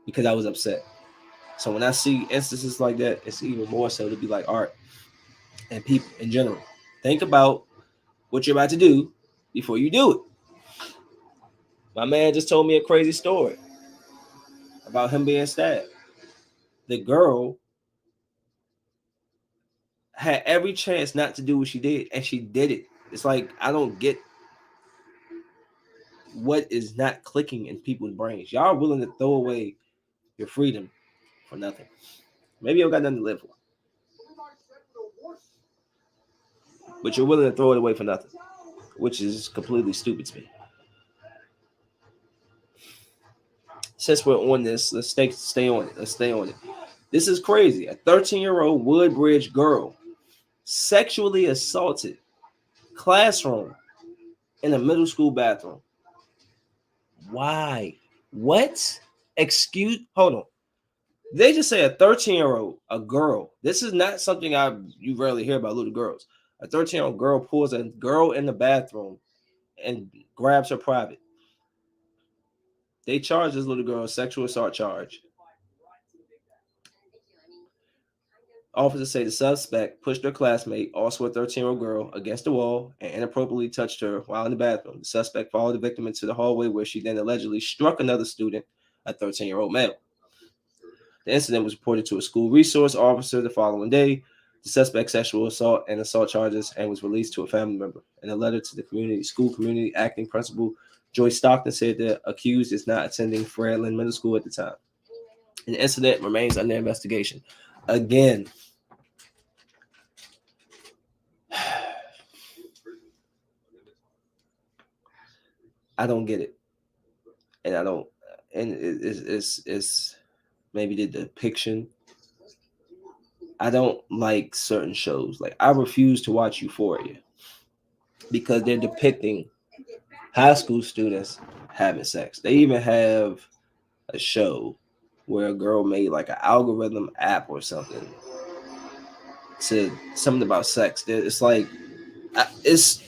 because I was upset. So when I see instances like that, it's even more so to be like, art and people in general, think about what you're about to do before you do it. My man just told me a crazy story about him being stabbed. The girl had every chance not to do what she did, and she did it. It's like, I don't get what is not clicking in people's brains. Y'all are willing to throw away your freedom for nothing. Maybe you don't got nothing to live for, but you're willing to throw it away for nothing, which is completely stupid to me. Since we're on this, let's stay on it. Let's stay on it. This is crazy. A 13-year-old Woodbridge girl sexually assaulted classroom in a middle school bathroom. Why? What? Hold on. They just say a 13-year-old, a girl. This is not something you rarely hear about little girls. A 13-year-old girl pulls a girl in the bathroom and grabs her private. They charge this little girl a sexual assault charge. Officers say the suspect pushed her classmate, also a 13-year-old girl, against the wall and inappropriately touched her while in the bathroom. The suspect followed the victim into the hallway where she then allegedly struck another student, a 13-year-old male. The incident was reported to a school resource officer the following day. The suspect sexual assault and assault charges and was released to a family member. In a letter to the school community acting principal Joyce Stockton said the accused is not attending Fairland Middle School at the time. The incident remains under investigation. Again, I don't get it, and it's maybe the depiction. I don't like certain shows. Like, I refuse to watch Euphoria because they're depicting high school students having sex. They even have a show where a girl made like an algorithm app or something to something about sex. It's like that's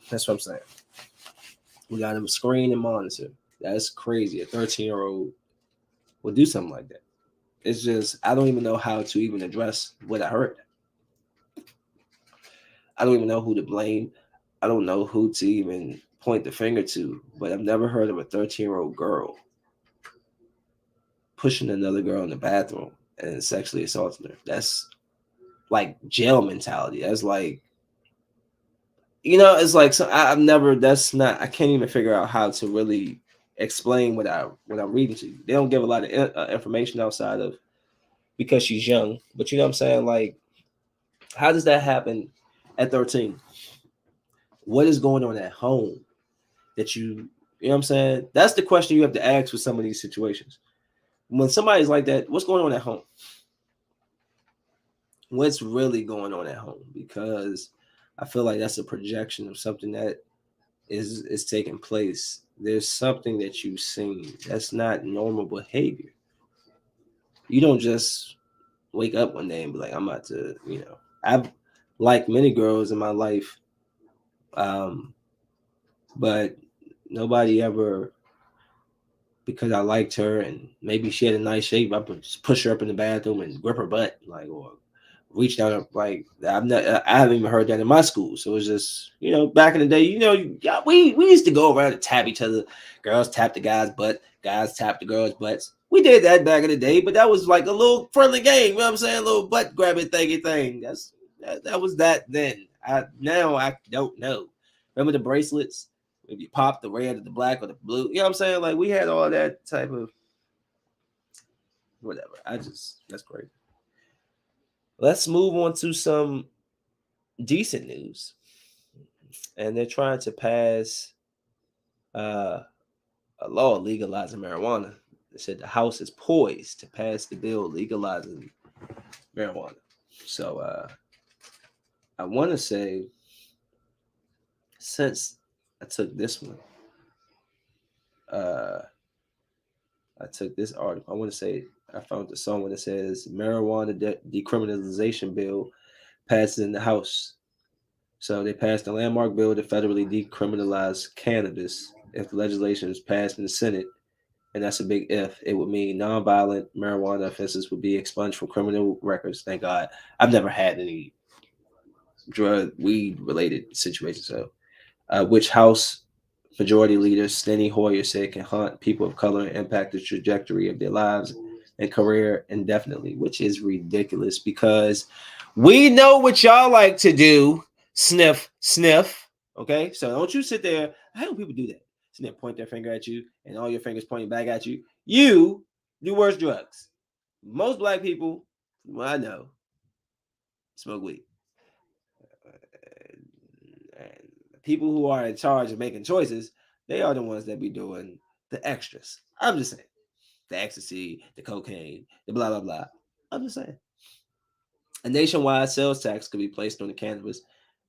what I'm saying. We got a screen and monitor. That's crazy. A 13-year-old would do something like that. It's just, I don't even know how to even address what I heard. I don't even know who to blame. I don't know who to even point the finger to, but I've never heard of a 13-year-old girl pushing another girl in the bathroom and sexually assaulting her. That's like jail mentality. That's like, it's like, so I can't even figure out how to really explain what I'm reading to you. They don't give a lot of information outside of because she's young, but you know what I'm saying? Like, how does that happen at 13? What is going on at home that you know what I'm saying? That's the question you have to ask for some of these situations. When somebody's like that, what's going on at home? What's really going on at home? Because I feel like that's a projection of something that is taking place. There's something that you've seen that's not normal behavior. You don't just wake up one day and be like, I'm about to, I've liked many girls in my life, but nobody ever, because I liked her and maybe she had a nice shape, I just push her up in the bathroom and grip her butt, like, or reach down, like, I haven't even heard that in my school. So it's just, back in the day, we used to go around and tap each other. Girls tap the guys' butt, guys tap the girls' butts. We did that back in the day, but that was like a little friendly game. You know what I'm saying? A little butt grabbing thingy thing. That was that then. Now I don't know. Remember the bracelets? If you pop the red or the black or the blue, you know what I'm saying? Like, we had all that type of whatever. That's great. Let's move on to some decent news. And they're trying to pass a law legalizing marijuana. They said the House is poised to pass the bill legalizing marijuana. So I want to say, since I took this one, I took this article. I want to say I found the song when it says marijuana decriminalization bill passes in the House. So they passed a landmark bill to federally decriminalize cannabis. If the legislation is passed in the Senate, and that's a big if, it would mean nonviolent marijuana offenses would be expunged from criminal records. Thank God. I've never had any weed related situations. So, which House Majority Leader Steny Hoyer said can haunt people of color and impact the trajectory of their lives and career indefinitely, which is ridiculous because we know what y'all like to do. Sniff, sniff. Okay, so don't you sit there. How do people do that? and they point their finger at you, and all your fingers pointing back at you. You do worse drugs. Most black people, well, I know, smoke weed. And people who are in charge of making choices, they are the ones that be doing the extras. I'm just saying. The ecstasy, the cocaine, the blah, blah, blah. I'm just saying. A nationwide sales tax could be placed on the cannabis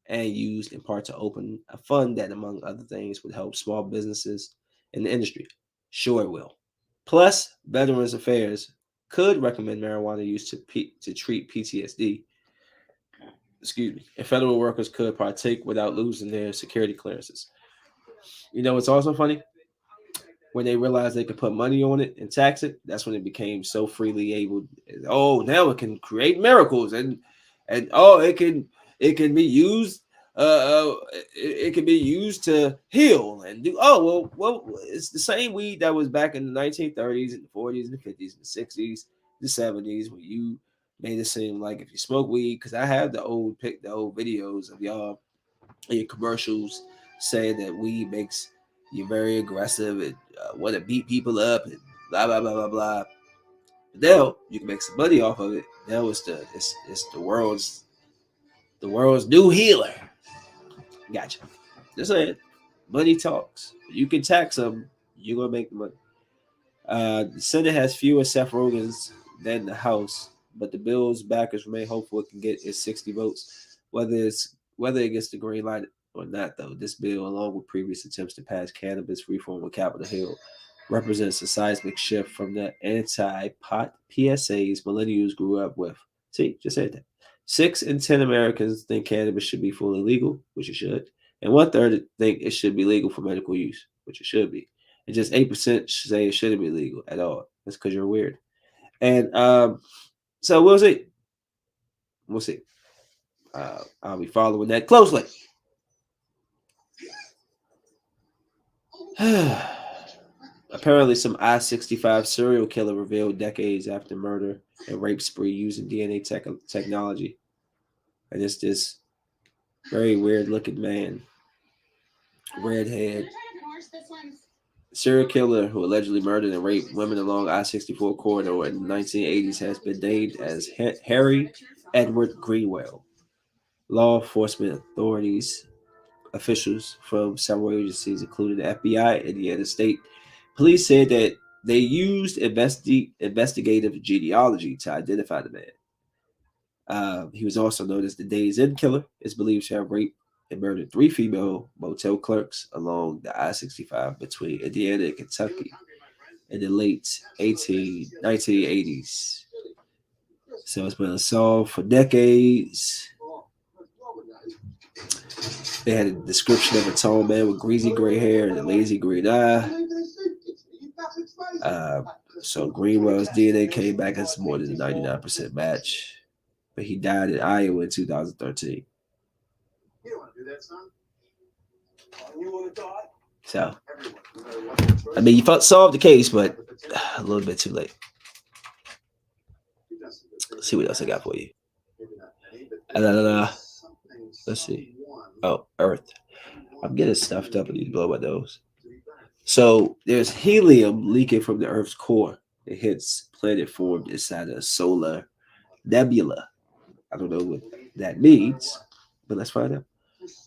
and used in part to open a fund that, among other things, would help small businesses in the industry. Sure, it will. Plus, Veterans Affairs could recommend marijuana use to treat PTSD. Excuse me. And federal workers could partake without losing their security clearances. You know, it's also funny when they realized they could put money on it and tax it. That's when it became so freely able. Oh, now it can create miracles, and oh, it can be used. It can be used to heal and do. Oh, well, it's the same weed that was back in the 1930s and the 40s and the 50s and the 60s, the 70s, when you made it seem like if you smoke weed, because I have the old videos of y'all in your commercials saying that weed makes you very aggressive and want to beat people up and blah blah blah blah blah. But now you can make some money off of it. Now it's the world's new healer. Gotcha. Just saying, money talks. You can tax them, you're gonna make the money. The Senate has fewer Seth Rogens than the House, but the bill's backers remain hopeful it can get its 60 votes. Whether it gets the green light or not, though, this bill, along with previous attempts to pass cannabis reform on Capitol Hill, represents a seismic shift from the anti-pot PSAs millennials grew up with. See, just said that. 6 in 10 Americans think cannabis should be fully legal, which it should, and 1/3 think it should be legal for medical use, which it should be, and just 8% say it shouldn't be legal at all. That's because you're weird. And so we'll see. We'll see. I'll be following that closely. Apparently, some I-65 serial killer revealed decades after murder and rape spree using DNA technology. And it's this very weird looking man, redhead, serial killer who allegedly murdered and raped women along I-64 corridor in the 1980s has been named as Harry Edward Greenwell. Law enforcement authorities, officials from several agencies, including the FBI and Indiana State Police, said that they used investigative genealogy to identify the man. He was also known as the Days Inn Killer. Is believed to have raped and murdered 3 female motel clerks along the I-65 between Indiana and Kentucky in the late 1980s. So it's been unsolved for decades. They had a description of a tall man with greasy gray hair and a lazy green eye. So Greenwell's DNA came back as more than a 99% match, but he died in Iowa in 2013. So, I mean, you solved the case, but a little bit too late. Let's see what else I got for you. Let's see. Oh, Earth. I'm getting stuffed up and need to blow my nose. So there's helium leaking from the Earth's core. It hits planet formed inside a solar nebula. I don't know what that means, but let's find out.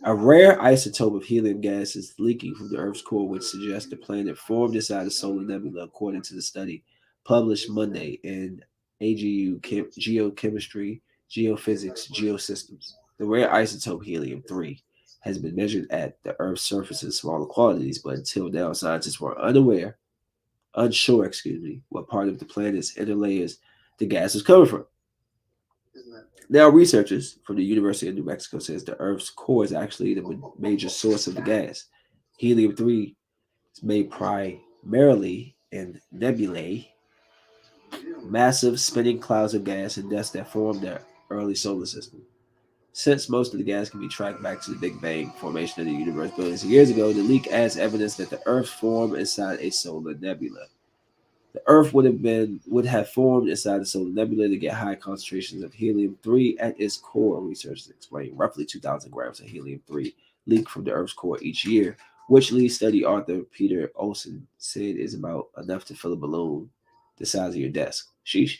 A rare isotope of helium gas is leaking from the Earth's core, which suggests the planet formed inside a solar nebula, according to the study published Monday in AGU Geochemistry, Geophysics, Geosystems. The rare isotope helium-3 has been measured at the Earth's surface in smaller quantities, but until now, scientists were unsure, what part of the planet's inner layers the gas was coming from. Now, researchers from the University of New Mexico says the Earth's core is actually the major source of the gas. Helium-3 is made primarily in nebulae, massive spinning clouds of gas and dust that formed the early solar system. Since most of the gas can be tracked back to the Big Bang formation of the universe billions of years ago, the leak adds evidence that the Earth formed inside a solar nebula. The Earth would have formed inside the solar nebula to get high concentrations of helium-3 at its core, researchers explain. Roughly 2,000 grams of helium-3 leak from the Earth's core each year, which lead study author Peter Olson said is about enough to fill a balloon the size of your desk. Sheesh.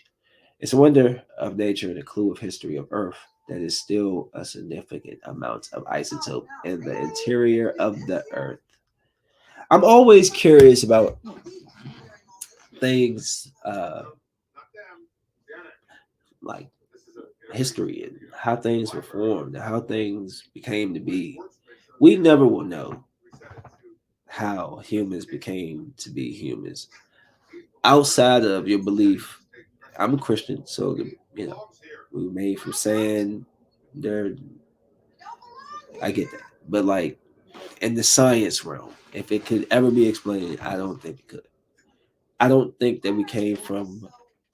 It's a wonder of nature and a clue of history of Earth that is still a significant amount of isotope in the interior of the Earth. I'm always curious about things like history and how things were formed and how things became to be. We never will know how humans became to be humans outside of your belief. I'm a Christian, so we were made from sand. There, I get that, but like in the science realm, if it could ever be explained, I don't think it could. I don't think that we came from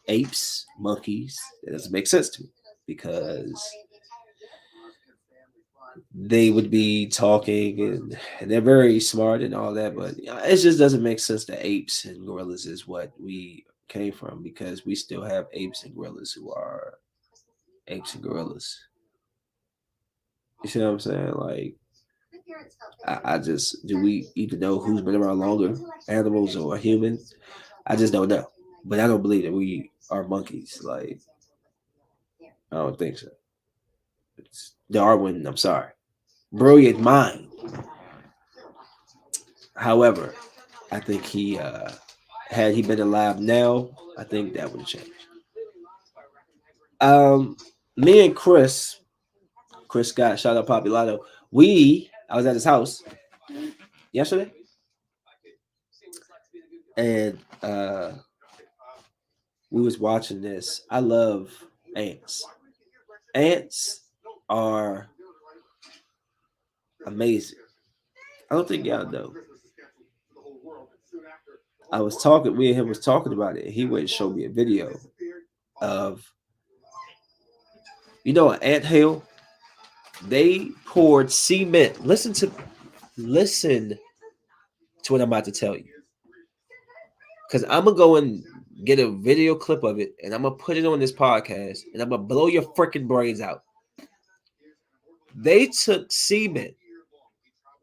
apes, monkeys. That doesn't make sense to me because they would be talking and they're very smart and all that, but it just doesn't make sense that apes and gorillas is what we came from because we still have apes and gorillas who are apes and gorillas. You see what I'm saying? Like, I just do we even know who's been around longer, animals or humans? I just don't know. But I don't believe that we are monkeys. Like, I don't think so. It's Darwin. I'm sorry, brilliant mind. However, I think he had he been alive now, I think that would have changed. Um, me and Chris Scott, shout out Populato. I was at his house yesterday, and we was watching this. I love ants. Ants are amazing. I don't think y'all know. I was talking, me and him was talking about it. He went and showed me a video of, an ant hill. They poured cement. Listen to what I'm about to tell you. Because I'm gonna go and get a video clip of it and I'm gonna put it on this podcast and I'm gonna blow your freaking brains out. They took cement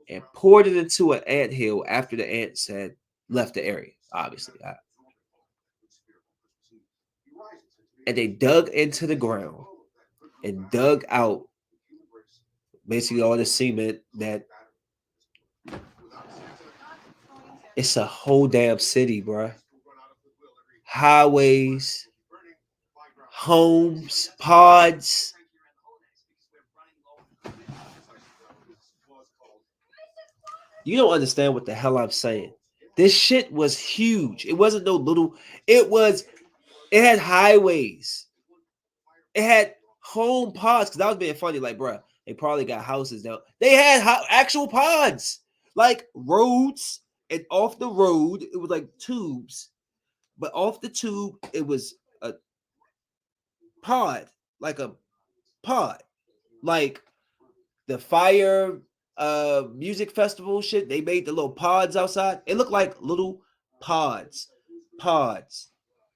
and poured it into an ant hill after the ants had left the area, obviously. And they dug into the ground and dug out basically all the cement that it's a whole damn city, bruh. Highways, homes, pods. You don't understand what the hell I'm saying. This shit was huge. It wasn't no little, it had highways. It had home pods. Cause I was being funny, like, bruh, they probably got houses now. They had actual pods, like roads, and off the road, it was like tubes. But off the tube, it was a pod, like a pod. Like the fire music festival shit, they made the little pods outside. It looked like little pods, pods,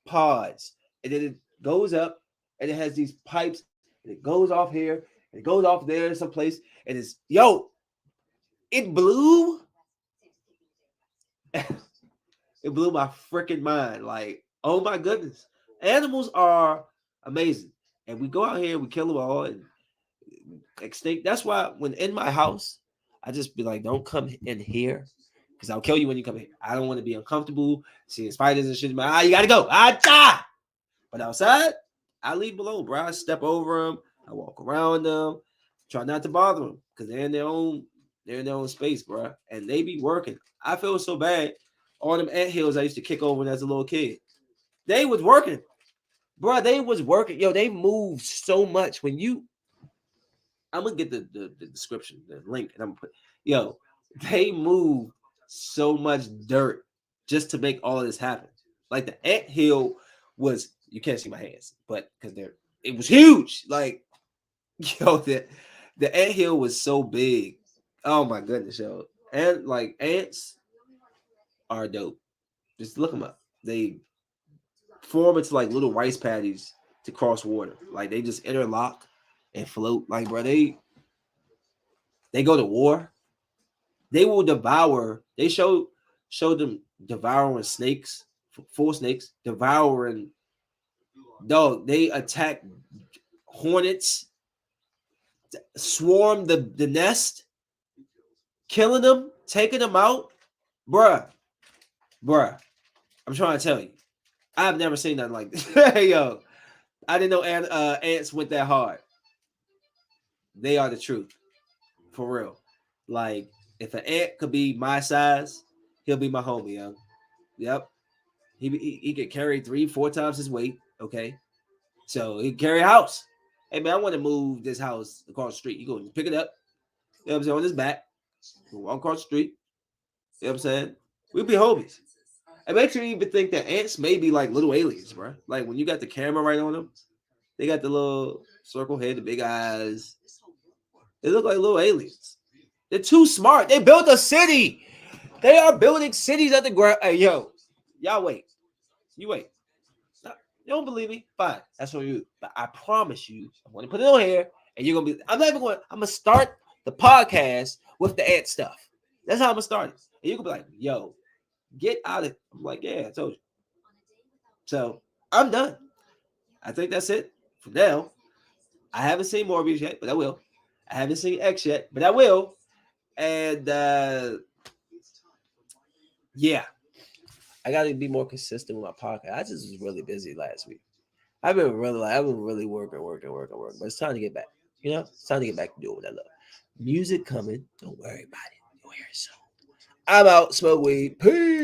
pods. And then it goes up and it has these pipes and it goes off here and it goes off there someplace. And it blew it blew my freaking mind. Like, oh my goodness. Animals are amazing. And we go out here, we kill them all and extinct. That's why when in my house, I just be like, don't come in here because I'll kill you when you come here. I don't want to be uncomfortable seeing spiders and shit. You gotta go. Die. But outside, I leave them alone, bro. I step over them. I walk around them. Try not to bother them because they're in their own space, bro. And they be working. I feel so bad. All them ant hills I used to kick over as a little kid. They was working, bro. They was working. Yo, they moved so much. I'm gonna get the description, the link, and I'm gonna they move so much dirt just to make all of this happen. Like the ant hill was, you can't see my hands, but because it was huge. Like, the ant hill was so big. Oh my goodness, yo. And like ants are dope. Just look them up. They form into like little rice patties to cross water. Like they just interlock and float. Like, bro, they go to war. They will devour. They show them devouring snakes, full snakes, devouring dog. They attack hornets, swarm the nest, killing them, taking them out, bruh, bruh. I'm trying to tell you, I've never seen nothing like this. Yo, I didn't know ants went that hard. They are the truth, for real. Like, if an ant could be my size, he'll be my homie, young. Yep. He could carry 3, 4 times his weight. Okay. So he can carry a house. Hey man, I want to move this house across the street. You go pick it up, you know what I'm saying, on his back, walk across the street. You know what I'm saying? We'd be homies. It makes you even think that ants may be like little aliens, bro. Like when you got the camera right on them, they got the little circle head, the big eyes. They look like little aliens. They're too smart. They built a city. They are building cities at the ground. Hey, yo, y'all wait. You wait. You don't believe me? Fine. That's what you. But I promise you, I'm going to put it on here, and you're gonna be. I'm not even going. I'm gonna start the podcast with the ant stuff. That's how I'm gonna start it. And you can be like, "Yo, get out of." I'm like, "Yeah, I told you." So I'm done. I think that's it for now. I haven't seen Morbius yet, but I will. I haven't seen X yet, but I will. And yeah, I got to be more consistent with my podcast. I just was really busy last week. I've been really working. But it's time to get back. You know, it's time to get back to doing what I love. Music coming. Don't worry about it. You'll hear it soon. I'm out. Smoke weed. Peace.